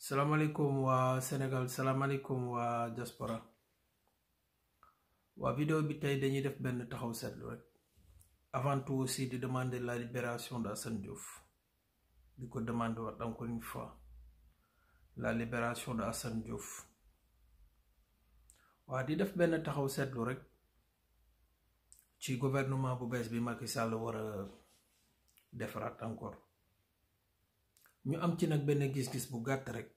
Salam alaikum wa Sénégal, salam alaikum wa diaspora. Wa vidéo bi tay dañuy def ben taxaw setlu rek. Avant tout aussi de demander la libération d'Assane Diouf. Diko demander encore une fois la libération d'Assane Diouf. Wa di def ben taxaw setlu rek ci gouvernement bu bes bi Macky Sall wara defaraat encore. Ñu am ci nak ben gis-gis bu gatt rek.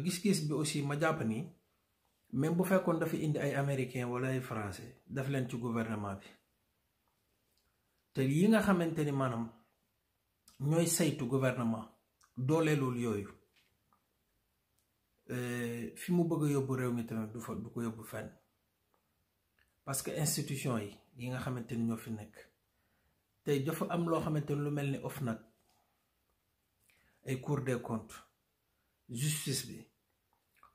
Gis-gis bi aussi ma japp ni même bu fekkon dafa indi ay américain wala ay français daf len ci gouvernement bi té yi nga xamanteni manam ñoy saytu gouvernement dolelul yoyu fi mu bëgg yobbu réew mi tamit du ko yobbu fenn parce que institution yi nga xamanteni ñoo fi nek tay dafa am lo xamanteni lu melni OFNAC ay Cour des comptes justice bi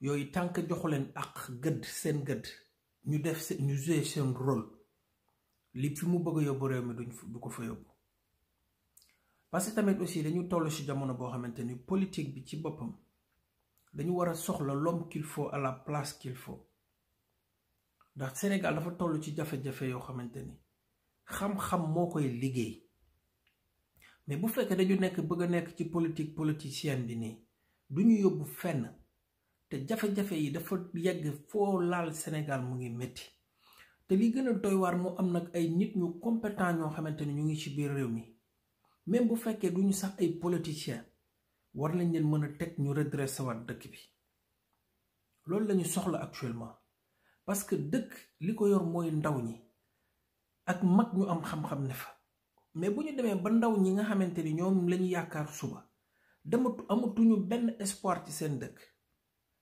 yoy tank joxulen ak geud sen geud ñu def ñu jouer sen rôle li fi mu bëgg yobbu réew mi du ko fa yobbu parce que tamit aussi dañu tollu ci jamono bo xamanteni politique bi ci bopam dañu wara soxla l'homme qu'il faut à la place qu'il faut ndax Sénégal dafa tollu ci jafé-jafé yo xamanteni xam-xam mo koy liggéey mais bu fekkee dañu nekk bëgg nekk ci politique politicienne bi ni duñu yobbu fenn te jafe-jafe yi dafa yegg fo laal Sénégal mu ngi metti te li gëna doy war mo am nak ay nit ñu compétent ñoo xamanteni ñu ngi ci biir réew mi même bu fekkee duñu sax ay politiciens war lañ leen mëna tek ñu redresser wat dëkk bi loolu lañu soxla actuellement parce que dëkk liko yor moy ndaw ñi ak mag ñu am xam-xam ne fa mais buñu démé ba ndaw ñi nga xamanteni ñoom lañu yaakar suba amatuñu ben espoir ci sen dëkk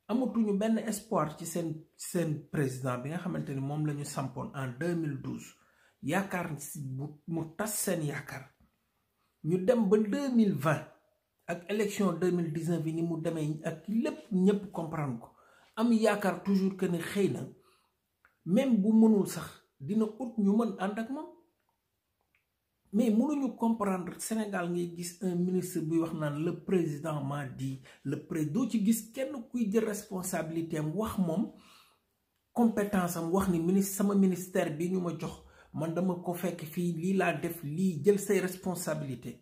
amatuñu ben espoir ci sen président bi nga xamanteni mom lañu sampone en 2012 yaakar mu tass sen yaakar ñu dem ba 2020 ak élection 2019 ni mu démé ak lepp ñepp comprendre ko am yaakar toujours que ne xeyna même bu mënul sax dina ut ñu mën and ak mom mais mënuñu comprendre Sénégal ngay gis un ministre buy wax naan le président m'a dit le président ci gis kenn kuy jël responsabilité am wax mom compétence am wax ni ministre sama ministère bi ñuma jox man dama ko fekk fi li la def li jël say responsabilité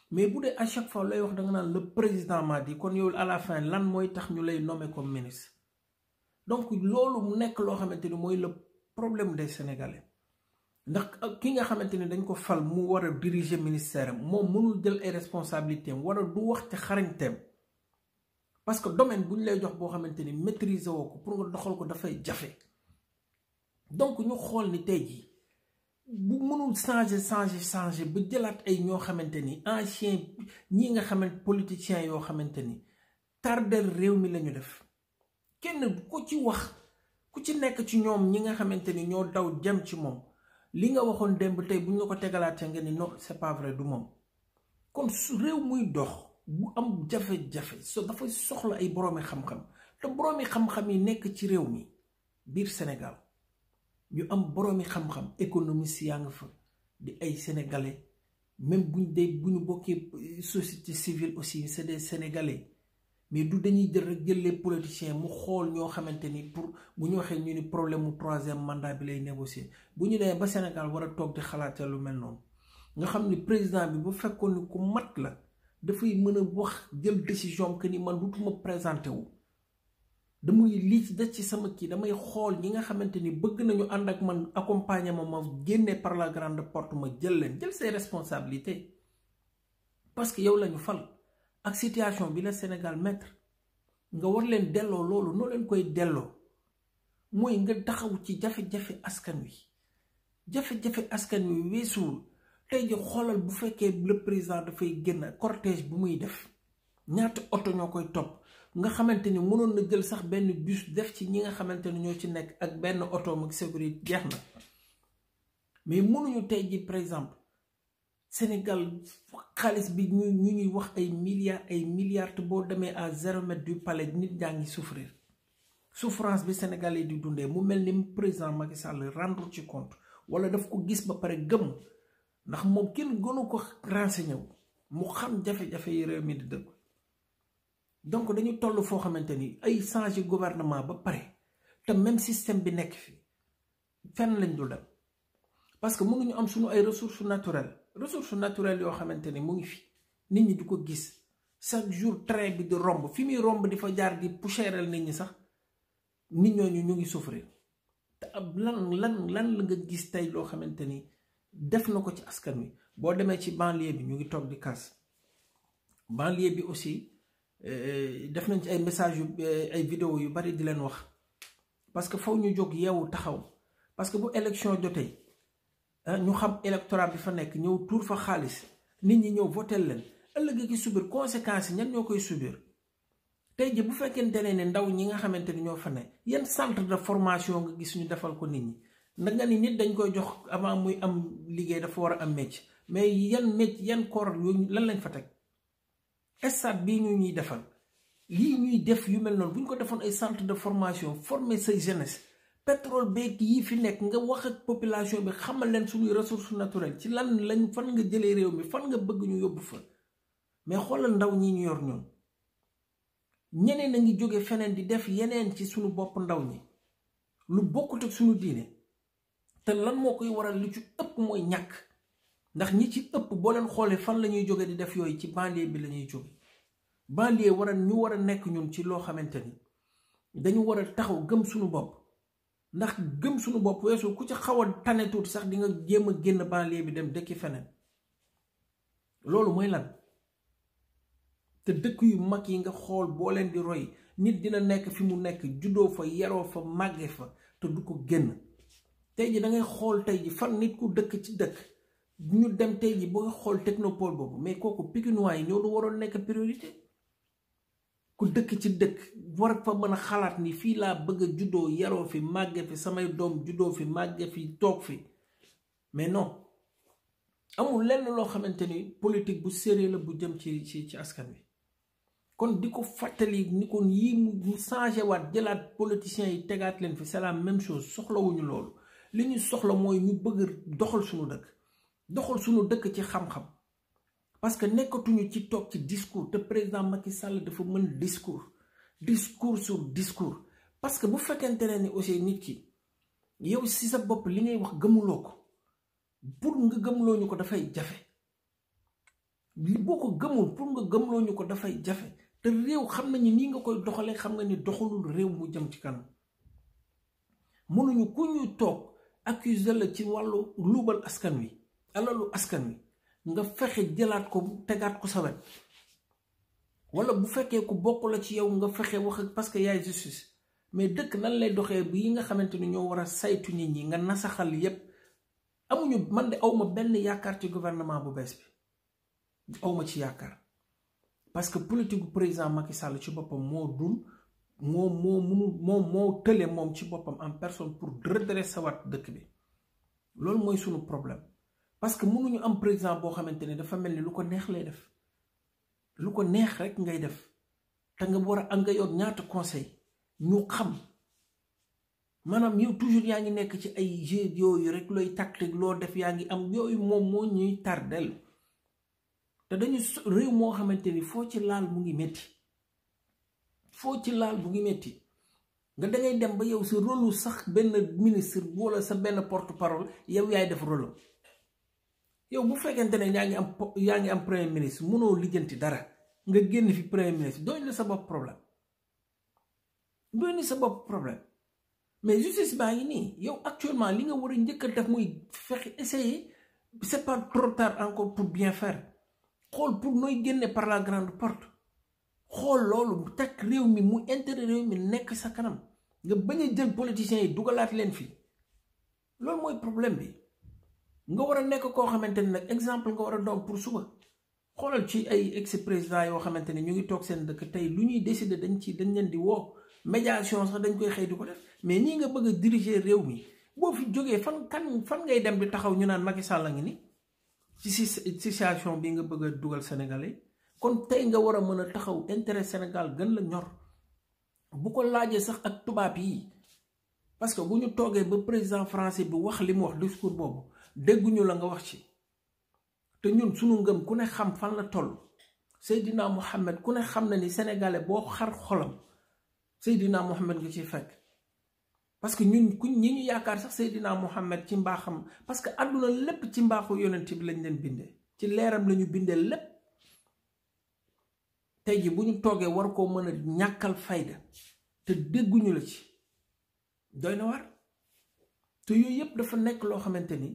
mais bu dé à chaque fois lay wax da nga naan le président m'a dit kon yow à la fin lan moy tax ñu lay nommer comme ministre donc lolu mu nek lo xamanteni moy le problème des Sénégalais ndax ki nga xamanteni dañ ko fal mu wara diriger ministère mom mënul jël ay responsabilités wara du wax ci xarañtem parce que domaine buñ lay jox bo xamanteni maîtriser woko pour nga doxal ko da fay jafé donc ñu xol ni tay ji bu mënul changer ba jëlat ay ño xamanteni ancien ñi nga xamanteni politiciens yo xamanteni tardel réew mi lañu def kenn ku ci wax ku ci nekk ci ñom ñi nga xamanteni ño daw jëm ci mom li nga waxon demb tay buñ la ko tégalaté nga ni non c'est pas vrai du mom kon réew muy dox bu am jafe-jafe dafa soxla ay boroomi xam-xam te boroomi xam-xam yi nekk ci réew mi biir Sénégal ñu am boroomi xam-xam économiste yaa nga fa di ay sénégalais même buñu bokké société civile aussi c'est des sénégalais mais du dañuy jël rek jël les politiciens mu xol ño xamanteni pour buñu waxé ñu ni problème mu 3e mandat bi lay négocier buñu dé ba Sénégal wara tok di xalaté lu mel non nga xamni président bi bu fekkone ku mat la da fay mëna wax jël décision que ni man dutuma présenter wu damay li ci def ci sama ki damay xol ñi nga xamanteni bëgg nañu and ak man accompagnement ma génné par la grande porte ma jël leen jël ses responsabilités parce que yow lañu fal ak situation bi la Sénégal mettre nga war leen dello lolu no leen koy dello moy nga taxaw ci jafe-jafe askan wi wessul tay ji xolal bu fekkee le président da fay génn cortège bu muy def ñaata auto ñokoy top nga xamanteni mënon na jël sax benn bus def ci ñi nga xamanteni ñoo ci nekk ak benn auto ak sécurité jeexna mais mënuñu tay ji par exemple Sénégal xaalis bi ñu ñuy wax ay milliards bo démé à 0 mètre du palais nit ñangi souffrir souffrance bi Sénégalais di dundé mu melni président Macky Sall rendre ci compte wala daf ko gis ba paré gëm ndax mom kenn gënu ko renseigné mu xam jafé-jafé yi réew mi di dëgg donc dañu toll foo xamante ni ay changer gouvernement ba pare te même système bi nekk fi fenn lañ dul dem parce que mënuñu am suñu ay ressources naturelles yoo xamante ni mu ngi fi nit ñi di ko gis chaque jour train bi di romb fi muy romb di fa jaar di poussiéral nit ñi sax nit ñooñu ñu ngi souffrir te ab lan la nga gis tey loo xamante ni def na ko ci askan wi. boo demee ci banlieue bi ñu ngi toog di kaas banlieue bi aussi def nañ ci ay message yu ay vidéo yu bari di leen wax parce que faw ñu jóg yeewu taxaw parce que bu élection jotee ñu xam électorat bi fa nekk ñëw tuur fa xaalis nit ñi ñëw votel leen ëllëg ki subir conséquences yi ñan ñoo koy subir tey ji bu fekkente ne ndaw ñi nga xamante ni ñoo fa ne yan centre de formation nga gis ñu defal ko nit ñi ndax nga ni nit dañ koy jox avant muy am liggéey dafa war a am métier mais yan koor yooyu lan lañ fa teg stade bii ñu ñuy defal lii ñuy def yu mel noonu bu ñu ko defoon ay centre de formation former say jeunesse pétrole beeg yii fi nekk nga wax ak population bi xamal leen suñuy ressources naturelles ci lan lañ fan nga jëlee réew mi fan nga bëgg ñu yóbbu fa mais xoolal ndaw ñi ñu yor ñoom ñeneen a ngi jóge feneen di def yeneen ci suñu bopp ndaw ñi lu bokkut ak suñu diine te lan moo koy waral lu ci ëpp mooy ñàkk ndax ñi ci ëpp boo leen xoolee fan la ñuy jóge di def yooyu ci banlieue bi la ñuy jóge banlieue ñu war a nekk ñun ci loo xamante ni dañu war a taxaw gëm suñu bopp ndax gëm suñu bopp weesu ku ci xaw a tane tuuti sax di nga jéem a génn banlieue bi dem dëkki feneen loolu mooy lan te dëkk yu mag yi nga xool boo leen di roy nit dina nekk fi mu nekk juddoo fa yaroo fa màgge fa te du ko génn tey ji da ngay xool tey ji fan nit ku dëkk ci dëkk ñu dem tey ji boo xool technopole boobu mais kooku Pikinois yi ñoo du waroon nekk priorité ku dëkk ci dëkk war fa mën a xalaat ni fii laa bëgg a juddoo yaroo fi màgge fi samay doom juddoo fi màgge fi toog fi mais non amul lenn loo xamante ni politique bu sérieux la bu jëm ci askan wi kon di ko fàttali ni kon yii mu changé waat jëlaat politiciens yi tegaat leen fi c'est la même chose soxlawuñu loolu li ñu soxla mooy ñu bëgg doxal suñu dëkk ci xam-xam parce que nekkatuñu ci toog ci discours te président Macky Sall dafa mën discours sur discours parce que bu fekkente ne ni aussi nit ki yow si sa bopp li ngay wax gëmuloo ko pour nga gëmloo ñu ko dafay jafe boo ko gëmul pour nga gëmloo ñu ko dafay jafe te réew xam nañu nii nga koy doxalee xam nga ni doxalul réew mu jëm ci kanam mënuñu ku ñuy toog accuser la ci wàllu luubal askan wi alalu askan wi nga fexe jëlaat ko tegaat ko sa wet wala bu fekkee ku bokk la ci yow nga fexe wax ak parce que yaay justice mais dëkk nan lay doxee bi yi nga xamante ni ñoo war a saytu nit ñi nga nasaxal yépp amuñu man de awma benn yaakaar ci gouvernement bu bees bi awma ci yaakaar parce que politique bu président Macky Sall ci boppam moo tële moom ci boppam en personne pour redresser waat dëkk bi loolu mooy sunu problème parce que mënuñu am président boo xamante ni dafa mel ni lu ko neex lay def lu ko neex rek ngay def te nga war a nga yor ñaata conseil ñu xam maanaam yow toujours yaa ngi nekk ci ay jeux yooyu rek looy tactique loo def yaa ngi am yooyu moom moo ñuy tardel te dañu réew moo xamante ni foo ci laal mu ngi metti nga dangay dem ba yow sa rôle sax benn ministre wala sa benn porte-parole yow yaay def rôle yow bu fekkente ne yaa ngi am premier ministre mënoo lijjanti dara nga génn fi premier ministre doy na sa bopp problème mais justice baa ngi nii yow actuellement li nga war a njëkk a def muy fexe essayer c'est pas trop tard encore pour bien faire xool pour nooy génne par la grande porte xool loolu teg réew mi mu intérêt réew mi nekk sa kanam nga bañ a jël politiciens yi dugalaat leen fii loolu mooy problème bi nga war a nekk koo xamante ni nag exemple nga war a doon pour suba xoolal ci ay ex président yoo xamante ni ñu ngi toog seen dëkk tey lu ñuy décider dañ leen di woo médiation sax dañ koy xëy di ko def mais nii nga bëgg a diriger réew mi boo fi jógee fan ngay dem di taxaw ñu naan Macky Sall la ngi ni ci situation bi nga bëgg a dugal Sénégalais kon tey nga war a mën a taxaw intérêt Sénégal gën la ñor bu ko laajee sax ak tubaab yi parce que bu ñu toogee ba président français bi wax li mu wax discours boobu dégguñu la nga wax ci te ñun suñu ngëm ku ne xam fan la toll Seydina Mohamed ku ne xam na ni sénégalais boo xar xolam Seydina Mohamed nga ciy fekk. parce que ñun ñi ñu yaakaar sax Seydina Mohamed ci mbaaxam parce que àdduna lépp ci mbaaxu yonent bi lañ leen bindee ci leeram lañu bindee lépp. tey ji bu ñu toogee war koo mën a ñàkkal fayda te dégguñu la ci doy na war te yooyu yëpp dafa nekk loo xamante ni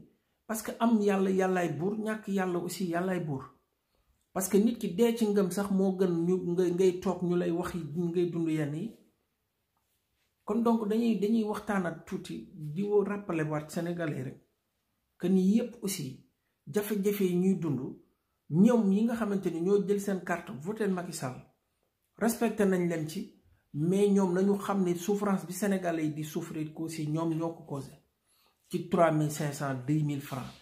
parce que am yàlla yàllaay buur ñàkk yàlla aussi yàllaay buur. parce que nit ki dee ci ngëm sax moo gën ñu ngay toog ñu lay wax ngay dund yenn yi. kon donc dañuy waxtaanat tuuti di rappeler waat sénégalais rek que ni yépp aussi jafe-jafe yi ñuy dund ñoom yi nga xamante ni ñoo jël seen carte voté Macky Sall respecté nañ leen ci mais ñoom nañu xam ne souffrance bi sénégalais yi di souffrir ko aussi ñoom ñoo ko causé ci 3500 2000 francs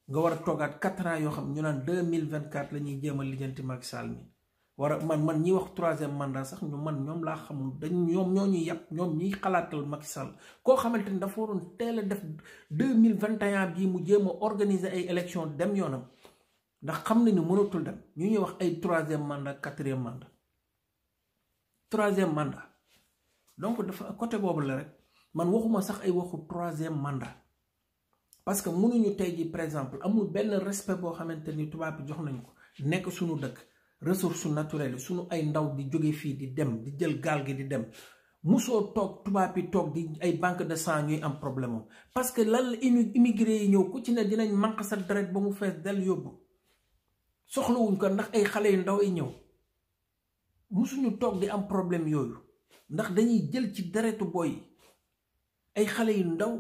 nga war a toogaat 4 ans yoo xam ñu naan 2024 la ñuy jéem a lijjanti Macky Sall mi war a man ñi wax 3e mandat sax ñoom laa xamul ñoom ñoo ñuy yàpp ñoom ñiy xalaatal Macky Sall koo xamante ni dafa waroon teel a def 2021 bii mu jéem a organiser ay élection dem yoonam ndax xam na ni mënatul dem ñu ñuy wax ay 3e mandat 4e mandat 3e mandat donc dafa côté boobu la rek man waxuma sax ay waxu 3e mandat parce que mënuñu tey ji par exemple amul benn respect boo xamante ni tubaab bi jox nañ ko nekk suñu dëkk ressources naturelles suñu ay ndaw di jóge fii di dem di jël gaal gi di dem musoo toog tubaab yi toog di ay banque de sang ñuy am problème am parce que lan la immigré yi ñëw ku ci ne dinañ manque sa deret ba mu fees del yóbbu soxlawuñ ko ndax ay xale yu ndaw ay ñëw musuñu toog di am problème yooyu ndax dañuy jël ci deretu boy ay xale yu ndaw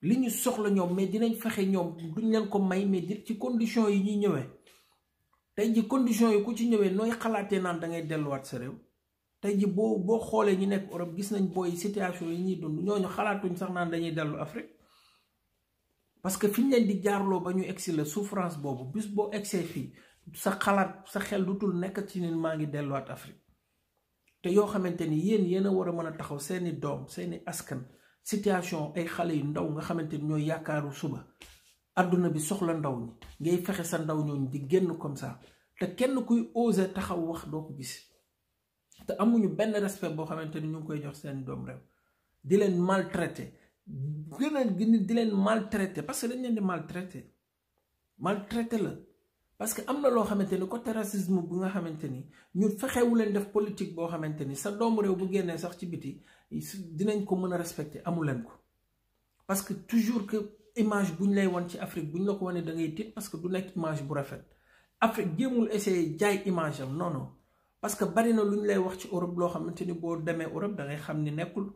li ñu soxla ñoom mais dinañ fexe ñoom duñ leen ko may mais ci condition yi ñuy ñëwee tey ji condition yi ku ci ñëwee nooy xalaatee naan da ngay delluwaat sa réew tey ji boo xoolee ñu nekk Europe gis nañ booy situation yi ñuy dund ñooñu xalaatuñ sax naan dañuy dellu Afrique parce que fi ñu leen di jaarloo ba ñu egsi la souffrance boobu bis boo egsee fii sa xalaat sa xel dutul nekk ci nit maa ngi delluwaat Afrique te yoo xamante ni yéen a war a mën a taxaw seeni doom seeni askan situation ay xale yu ndaw nga xamante ni ñooy yaakaaru suba àdduna bi soxla ndaw ñi ngay fexe sa ndaw ñooñu di génn comme ça te kenn kuy oser taxaw wax doo ko gis te amuñu benn respect boo xamante ni ñu ngi koy jox seen doom réew di leen maltraité di leen maltraité parce que dañ leen di maltraité la parce que am na loo xamante ni côté racisme bu nga xamante ni ñu fexewu leen def politique boo xamante ni sa doomu réew bu génnee sax ci biti dinañ ko mën a respecté amu leen ko parce que toujours que image bu ñu lay wan ci Afrique bu ñu la ko wane da ngay tiit parce que du nekk image bu rafet Afrique jéemul essayer jaay image am non parce que bari na lu ñu lay wax ci Europe loo xamante ni boo demee Europe da ngay xam ni nekkul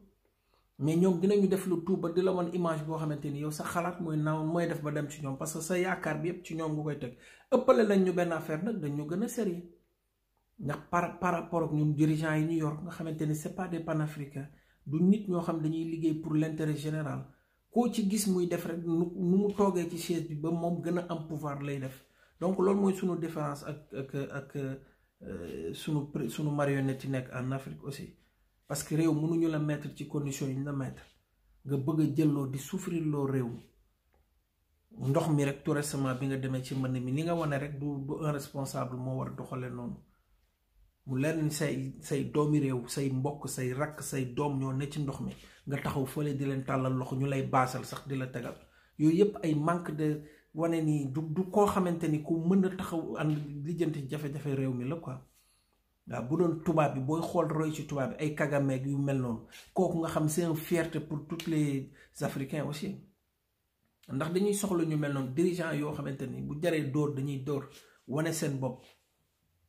mais ñoom dinañu def lu tout ba di la wan image boo xamante ni yow sa xalaat mooy def ba dem ci ñoom parce que sa yaakaar bi yépp ci ñoom nga koy teg ëppale lañ ñu benn affaire nag dañu gën a sérieux ndax par rapport ak ñun dirigeants yi ñu yor nga xamante ni c'est pas des panafricains du nit ñoo xam dañuy liggéey pour l'intérêt général koo ci gis muy def rek nu mu toogee ci chaise bi ba moom gën a am pouvoir lay def donc loolu mooy sunu différence ak sunu marionnette yi nekk en Afrique aussi parce que réew mënuñu la mettre ci condition yi ñu la mettre nga bëgg a jëlloo di souffrir loo réew ndox mi rek tout récemment bi nga demee ci mbënn mi ni nga wane rek du un responsable moo war a doxale noonu mu leer ni say doomi réew say mbokk say rakk say doom ñoo ne ci ndox mi nga taxaw fële di leen tàllal loxo ñu lay baasal sax di la tegal yooyu yépp ay manque de wane ni du koo xamante ni ku mën a taxaw ànd lijjanti jafe-jafe réew mi la quoi waaw bu doon tubaab bi booy xool roy ci tubaab bi ay Kagame yu mel noonu kooku nga xam c'est une fierté pour tous les Africains aussi ndax dañuy soxla ñu mel noonu dirigeant yoo xamante ni bu jaree dóor dañuy dóor wane seen bopp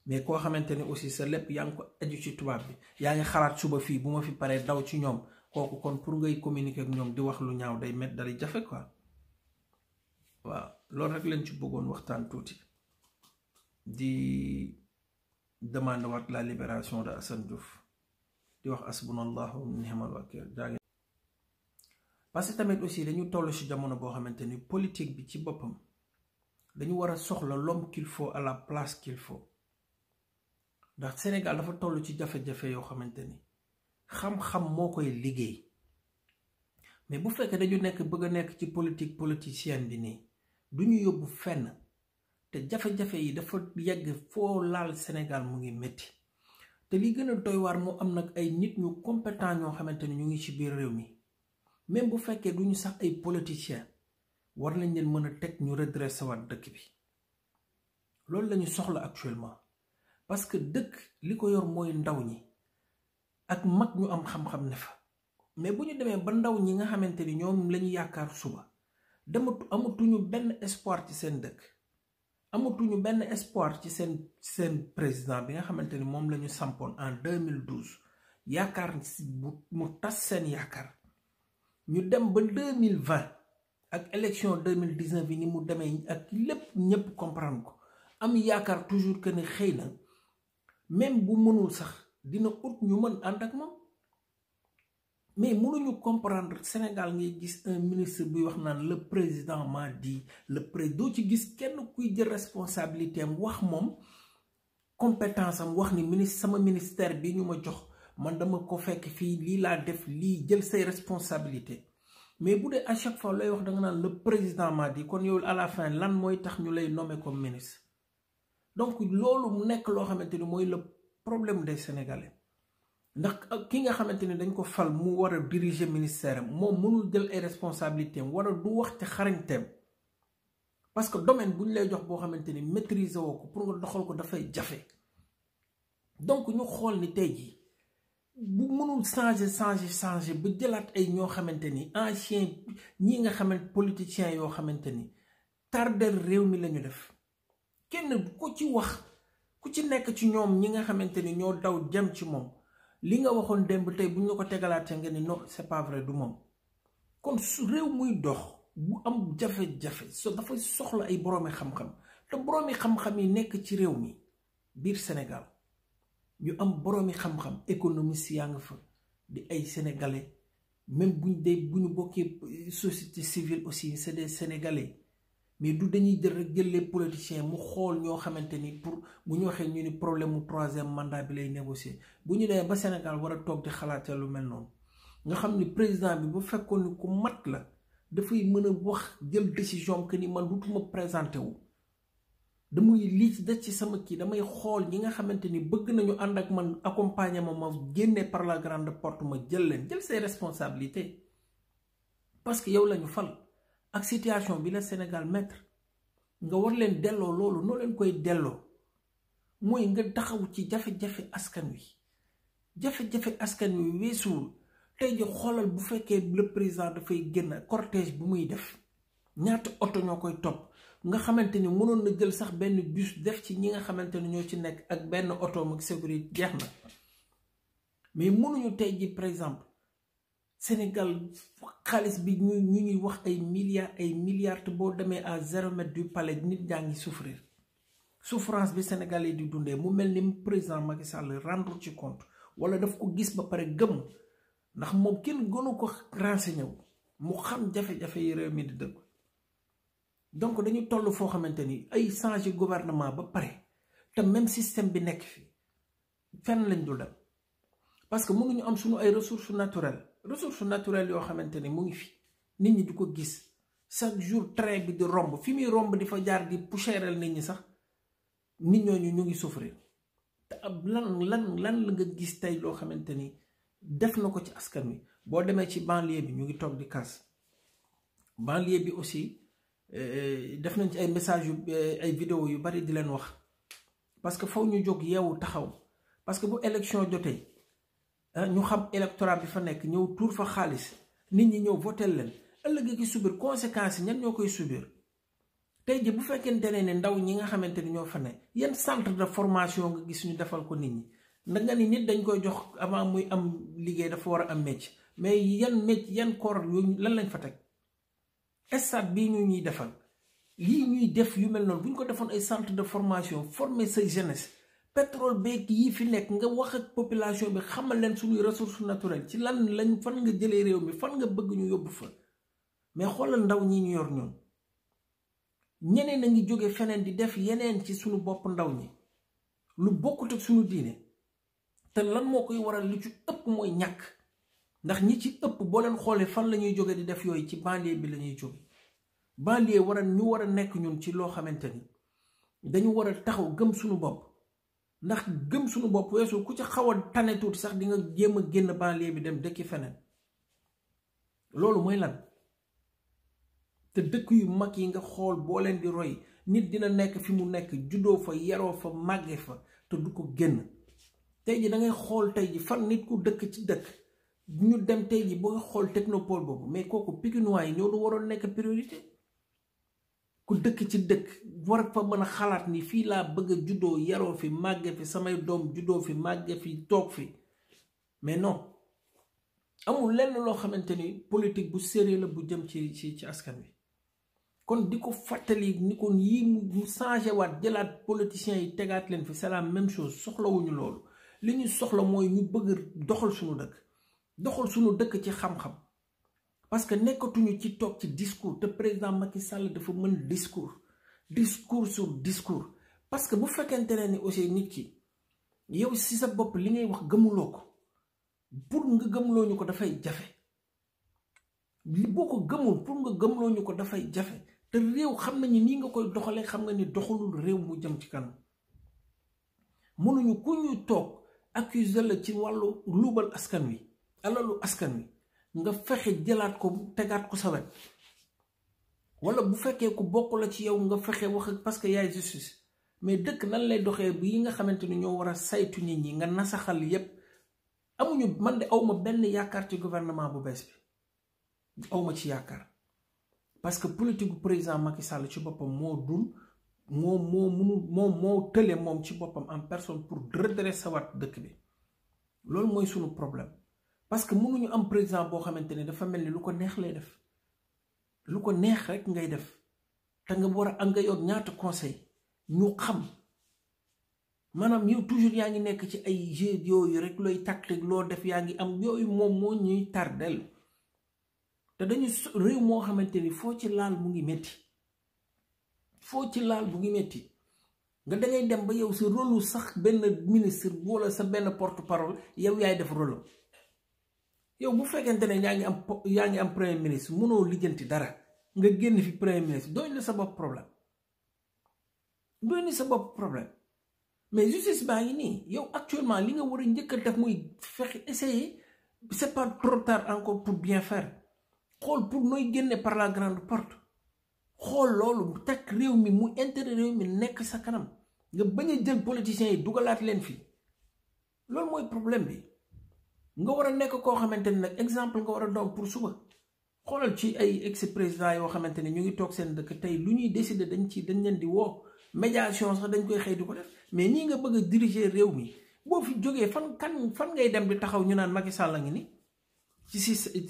mais koo xamante ni aussi sa lépp yaa ngi ko aju ci tubaab bi yaa ngi xalaat suba fii bu ma fi paree daw ci ñoom kooku kon pour ngay communiquer ak ñoom di wax lu ñaaw day met dalay jafe quoi waaw loolu rek lañ ci bëggoon waxtaan tuuti di demande waat la libération de Assane Diouf di wax asbunallahu wa ni'mal wakil jaage parce que tamit aussi dañu toll ci jamono boo xamante ni politique bi ci boppam dañu war a soxla l'homme qu'il faut à la place qu'il faut ndax Sénégal dafa toll ci jafe-jafe yoo xamante ni xam-xam moo koy liggéey mais bu fekkee dañu bëgg a nekk ci politique politicienne bi nii du ñu yóbbu fenn te jafe-jafe yi dafa yegg foo laal Sénégal mu ngi métti te li gën a doy waar moo am nag ay nit ñu compétent ñoo xamante ni ñu ngi ci biir réew mi même bu fekkee duñu sax ay politiciens war nañ leen mën a teg ñu redresser waat dëkk bi loolu lañu soxla actuellement parce que dëkk li ko yor mooy ndaw ñi ak mag ñu am xam-xam ne fa mais bu ñu demee ba ndaw ñi nga xamante ni ñoom lañu yaakaar suba amatuñu benn espoir ci seen dëkk amatuñu benn espoir ci seen président bi nga xamante ni moom la ñu sampoon en 2012 yaakaar mu tas seen yaakaar ñu dem ba 2020 ak élection 2019 yi ni mu demee ak lépp ñëpp comprendre ko am yaakaar toujours que ne xëy na même bu mënul sax dina ut ñu mën ànd ak moom mais mënuñu comprendre Sénégal ngay gis un ministre buy wax naan le président m'a dit le président doo ci gis kenn kuy jël responsabilité am wax moom compétence am wax ni ministre sama ministère bi ñu ma jox man dama ko fekk fii lii laa def lii jël say responsabilité mais bu dee à chaque fois lay wax da nga naan le président m'a dit kon yow à la fin lan mooy tax ñu lay nommer comme ministre donc loolu mu nekk loo xamante ni mooy le problème des Sénégalais ndax ki nga xamante ni dañ ko fal mu war a diriger ministère am moom mënul jël ay responsabilités am war a du wax ci xarañteem parce que domaine bu ñu lay jox boo xamante ni maîtriser woo ko pour nga doxal ko dafay jafe donc ñu xool ni tey jii bu mënul changer ba jëlaat ay ñoo xamante ni ancien ñi nga xamante politiciens yoo xamante ni tardel réew mi lañu def kenn ku ci wax ku ci nekk ci ñoom ñi nga xamante ni ñoo daw jëm ci moom li nga waxoon démb tey bu ñu ko tegalaatee nga ni non c'est pas vrai du moom kon su réew muy dox bu am jafe-jafe dafay soxla ay boroomi xam-xam te boroomi xam-xam yi nekk ci réew mi biir Sénégal ñu am boroomi xam-xam économiste yaa nga fa di ay sénégalais même bu ñu bokkee société civile aussi c'est des sénégalais mais du dañuy jël rek jël les politiciens mu xool ñoo xamante ni pour bu ñu waxee ñu ni problème mu 3e mandat bi lay négocier bu ñu demee ba Sénégal war a toog di xalaatee lu mel noonu nga xam ni président bi bu fekkoon ni ku mat la dafay mën a wax jël décision que ni man dutuma présenté wu damay lii ci des ci sama kii damay xool ñi nga xamante ni bëgg nañu ànd ak man accompagner ma génne par la grande porte ma jël ses responsabilités parce que yow lañu fal ak situation bi la Sénégal mettre nga war leen delloo loolu noo leen koy delloo mooy nga taxaw ci jafe-jafe askan wi jafe-jafe askan wi weesuwul tey ji xoolal bu fekkee le président dafay génn cortège bu muy def ñaata oto ñoo koy topp nga xamante ni mënoon na jël sax benn bus def ci ñi nga xamante ni ñoo ci nekk ak benn oto ak sécurité jeex na mais mënuñu tey ji par exemple Sénégal xaalis bi ñu ñuy wax ay milliards te boo demee à 0 mètre du palais nit ñaa ngi souffrir souffrance bi Sénégalais di dundee mu mel ni président Macky Sall rendre ci compte wala daf ko gis ba pare gëm ndax moom kenn gënu ko renseigné wu mu xam jafe-jafe yi réew mi di dëgg donc dañu toll foo xamante ni ay changer gouvernement ba pare te même système bi nekk fi fenn lañ dul dem parce que mënuñu am suñu ay ressources naturelles yoo xamante ni mu ngi fi nit ñi di ko gis chaque jour train bi di romb fi muy romb di fa jaar di poussiéral nit ñi sax nit ñooñu ñu ngi souffrir te ab lan la nga gis tey loo xamante ni def na ko ci askan wi boo demee ci banlieue bi ñu ngi toog di kaas banlieue bi aussi def nañ ci ay message yu ay vidéo yu bari di leen wax parce que faw ñu jóg yeewu taxaw parce que bu élection jotee ñu xam électorat bi fa nekk ñëw tuur fa xaalis nit ñi ñëw votel leen ëllëg ki subir conséquences yi ñan ñoo koy subir tey ji bu fekkente ne ndaw ñi nga xamante ni ñoo fa ne yan centre de formation nga gis ñu defal ko nit ñi ndax nga ni nit dañ koy jox avant muy am liggéey dafa war a am métier mais yan corps yooyu lan lañ fa teg stade bii ñu ñuy defal lii ñuy def yu mel noonu bu ñu ko defoon ay centre de formation former say jeunesse pétrole beeg yii fi nekk nga wax ak population bi xamal leen suñuy ressources naturelles ci lan lañ fan nga jëlee réew mi fan nga bëgg ñu yóbbu fa mais xoolal ndaw ñi ñu yor ñoom ñeneen a ngi jóge feneen di def yeneen ci suñu bopp ndaw ñi lu bokkut ak suñu diine te lan moo koy waral lu ci ëpp mooy ñàkk ndax ñi ci ëpp boo leen xoolee fan la ñuy jóge di def yooyu ci banlieue bi la ñuy jóge banlieue ñu war a nekk ñun ci loo xamante ni dañu war a taxaw gëm suñu bopp ndax gëm suñu bopp weesu ku ci xaw a tane tuuti sax di nga jéem a génn banlieue bi dem dëkki feneen loolu mooy lan te dëkk yu mag yi nga xool boo leen di roy nit dina nekk fi mu nekk juddoo fa yaroo fa màggee fa te du ko génn tey ji da ngay xool tey ji fan nit ku dëkk ci dëkk ñu dem tey ji boo nga xool technopole boobu mais kooku Pikinois yi ñoo du waroon nekk priorité ku dëkk ci dëkk war fa mën a xalaat ni fii laa bëgg a juddoo yaroo fi màgge fi samay doom juddoo fi màgge fi toog fi mais non amul lenn loo xamante ni politique bu sérieux la bu jëm ci askan wi kon di ko fàttali ni kon yii mu changé waat jëlaat politiciens yi tegaat leen fi c'est la même chose soxlawuñu loolu li ñu soxla mooy ñu bëgg doxal suñu dëkk ci xam-xam parce que nekkatuñu ci toog ci discours te président Macky Sall dafa mën discours sur discours parce que bu fekkente ne ni aussi nit ki yow si sa bopp li ngay wax gëmuloo ko pour nga gëmloo ñu ko dafay jafe boo ko gëmul pour nga gëmloo ñu ko dafay jafe te réew xam nañu nii nga koy doxalee xam nga ni doxalul réew mu jëm ci kanam mënuñu ku ñuy toog accuser la ci wàllu luubal askan wi alalu askan wi nga fexe jëlaat ko tegaat ko sa wet wala bu fekkee ku bokk la ci yow nga fexe wax parce que yaay justice mais dëkk nan lay doxee bi yi nga xamante ni ñoo war a saytu nit ñi nga nasaxal yépp amuñu man de awma benn yaakaar ci gouvernement bu bees bi awma ci yaakaar parce que politique bu président Macky Sall ci boppam moo tële moom ci boppam en personne pour redresser waat dëkk bi loolu mooy sunu problème parce que mënuñu am président boo xamante ni dafa mel ni lu ko neex lay def lu ko neex rek ngay def te nga war a am nga yor ñaata conseil ñu xam maanaam yow toujours yaa ngi nekk ci ay jeux yooyu rek looy tactique loo def yaa ngi am yooyu moom moo ñuy tardel te dañu réew moo xamante ni foo ci laal mu ngi metti nga dangay dem ba yow sa rôle sax benn ministre wala sa benn porte-parole yow yaay def rôle yow bu fekkente ne yaa ngi am premier ministre mënoo lijjanti dara nga génn fi premier ministre doy na sa bopp problème mais justice baa ngi nii yow actuellement li nga war a njëkk a def muy fexe essayer c'est pas trop tard encore pour bien faire xool pour nooy génne par la grande porte xool loolu teg réew mi mu intérêt réew mi nekk sa kanam nga bañ a jël politiciens yi dugalaat leen fii loolu mooy problème bi nga war a nekk koo xamante ni nag exemple nga war a doon pour suba xoolal ci ay ex-président yoo xamante ni ñu ngi toog seen dëkk tey lu ñuy décider dañ leen di woo médiation sax dañ koy xëy di ko def mais nii nga bëgg a diriger réew mi boo fi jógee fan ngay dem di taxaw ñu naan Macky Sall la ngi ni ci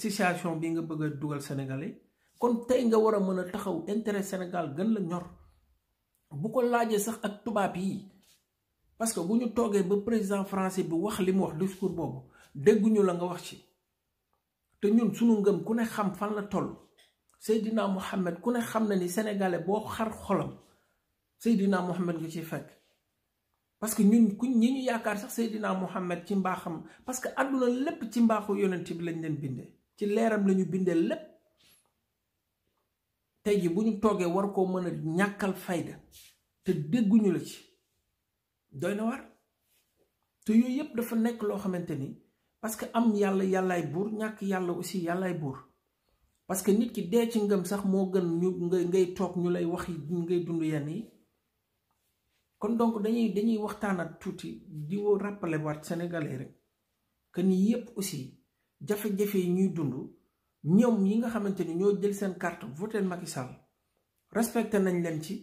situation bi nga bëgg a dugal Sénégalais kon tey nga war a mën a taxaw intérêt Sénégal gën la ñor bu ko laajee sax ak tubaab yi parce que bu ñu toogee ba président français bi wax li mu wax discours boobu dégguñu la nga wax ci te ñun suñu ngëm ku ne xam fan la toll Seydina Mohamed ku ne xam na ni sénégalais boo xar xolam Seydina Mohamed nga ciy fekk parce que ñun ñi ñu yaakaar sax Seydina Mohamed ci mbaaxam parce que àdduna lépp ci mbaaxu yonent bi lañ leen bindee ci leeram lañu bindee lépp tey ji bu ñu toogee war koo mën a ñàkkal fayda te dégguñu la ci doy na war te yooyu yépp dafa nekk loo xamante ni parce que am yàllaay buur ñàkk yàlla aussi yàllaay buur parce que nit ki dee ci ngëm sax moo gën ngay toog ñu lay wax ngay dund yenn yi kon donc dañuy waxtaanat tuuti di woo rappeler waat sénégalais rek que ni yépp aussi jafe-jafe yi ñuy dund ñoom yi nga xamante ni ñoo jël seen carte voté Macky Sall respecté nañ leen ci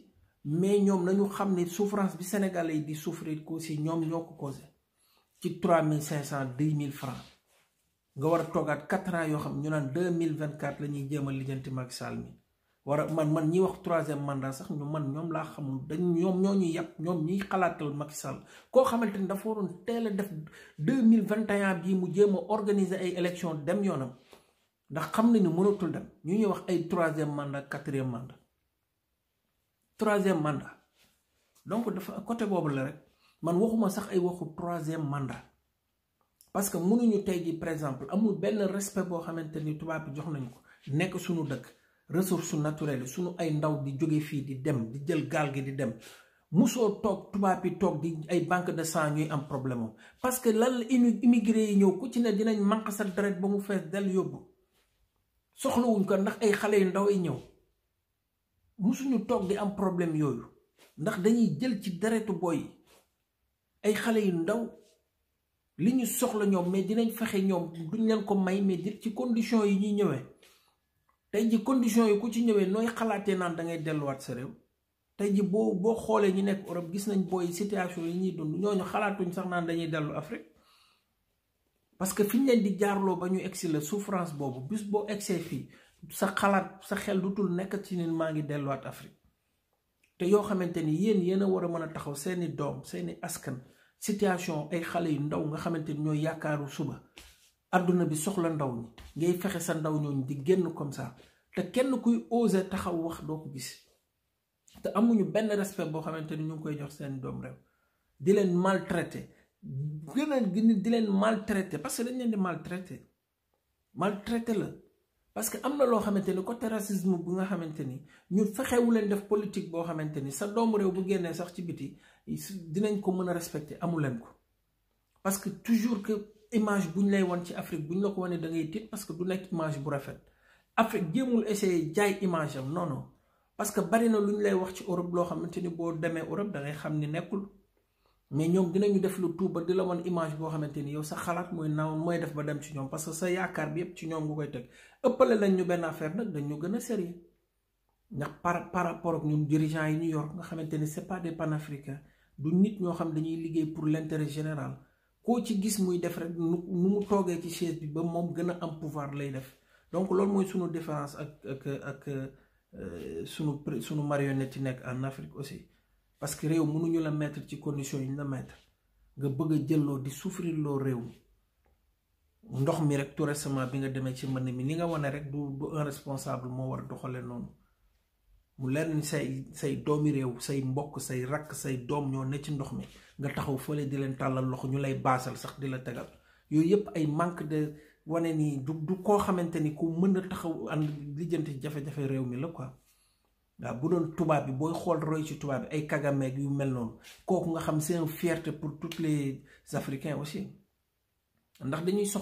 mais ñoom nañu xam ne souffrance bi sénégalais yi di souffrir ko aussi ñoom ñoo ko causé ci 3500 2000 francs nga war a toogaat 4 ans yoo xam ñu naan 2024 la ñuy jéem a lijjanti Macky Sall mi war a man ñi wax 3e mandat sax ñoom laa xamul ñoom ñoo ñuy yàpp ñoom ñiy xalaatal Macky Sall koo xamante ni dafa waroon teel a def 2021 bii mu jéem a organiser ay élection dem yoonam ndax xam nañu mënatul dem ñu ñuy wax ay 3e mandat 4e mandat 3e mandat donc dafa côté boobu la rek man waxuma sax ay waxu 3e mandat parce que mënuñu tey ji par exemple amul benn respect boo xamante ni tubaab bi jox nañu ko nekk suñu dëkk ressources naturelles suñu ay ndaw di jóge fii di dem di jël gaal gi di dem musoo toog tubaab yi toog di ay banque de sang ñuy am problème parce que lan la immigré yi ñëw ku ci ne dinañ manque sa deret ba mu fees del yóbbu soxlawuñ ko ndax ay xale yu ndaw yi ñëw musuñu toog di am problème yooyu ndax dañuy jël ci deretu boy ay xale yu ndaw li ñu soxla ñoom mais dinañ fexe ñoom duñ leen ko may mais ci condition yi ñuy ñëwee tey ji condition yi ku ci ñëwee nooy xalaatee naan da ngay delluwaat sa réew tey ji boo xoolee ñu nekk Europe gis nañ booy situation yi ñuy dund ñooñu xalaatuñ sax naan dañuy dellu Afrique parce que fi ñu leen di jaarloo ba ñu egsi la souffrance boobu bis boo egsee fii sa xalaat sa xel dutul nekk ci nit maa ngi delluwaat Afrique te yoo xamante ni yéen a war a mën a taxaw seeni doom seeni askan situation ay xale yu ndaw nga xamante ni ñooy yaakaaru suba àdduna bi soxla ndaw ñi ngay fexe sa ndaw ñooñu di génn comme ça te kenn kuy oser taxaw wax doo ko gis te amuñu benn respect boo xamante ni ñu ngi koy jox seen doom réew di leen maltraité di leen maltraité parce que dañ leen di maltraité la parce que am na loo xamante ni côté racisme bu nga xamante ni ñu fexewu leen def politique boo xamante ni sa doomu réew bu génnee sax ci biti dinañ ko mën a respecté amu leen ko parce que toujours que image bu ñu lay wan ci Afrique bu ñu la ko wane da ngay tiit parce que du nekk image bu rafet Afrique jéemul essayer jaay image am non parce que bari na lu ñu lay wax ci Europe loo xamante ni boo demee Europe da ngay xam ni nekkul mais ñoom dinañu def lu tuuba di la wan image boo xamante ni yow sa xalaat mooy naaw mooy def ba dem ci ñoom parce que sa yaakaar bi yépp ci ñoom nga koy teg ëppale lañ ñu benn affaire nag dañ ñu gën a sérieux ndax par rapport ak ñun dirigeants yi ñu yor nga xamante ni c'est pas des panafricains du nit ñoo xam dañuy liggéey pour l'intérêt général koo ci gis muy def rek nu mu toogee ci chaise bi ba moom gën a am pouvoir lay def donc loolu mooy sunu différence ak sunu marionnette yi nekk en Afrique aussi parce que réew mënuñu la mettre ci condition yi ñu la mettre nga bëgg a jëlloo di souffrir loo réew ndox mi rek tout récemment bi nga demee ci mbënn mi ni nga wane rek du un responsable moo war a doxale noonu mu leer ni say doomi réew say mbokk say rakk say doom ñoo ne ci ndox mi nga taxaw fële di leen tàllal loxo ñu lay baasal sax di la tegal yooyu yëpp ay manque de wane nii du koo xamante ni ku mën a taxaw ànd lijjanti jafe-jafe réew mi la quoi waaw bu doon tubaab bi booy xool roy ci tubaab bi ay Kagameeg yu mel noonu kooku nga xam c'est une fierté pour tous les Africains aussi ndax dañuy soxla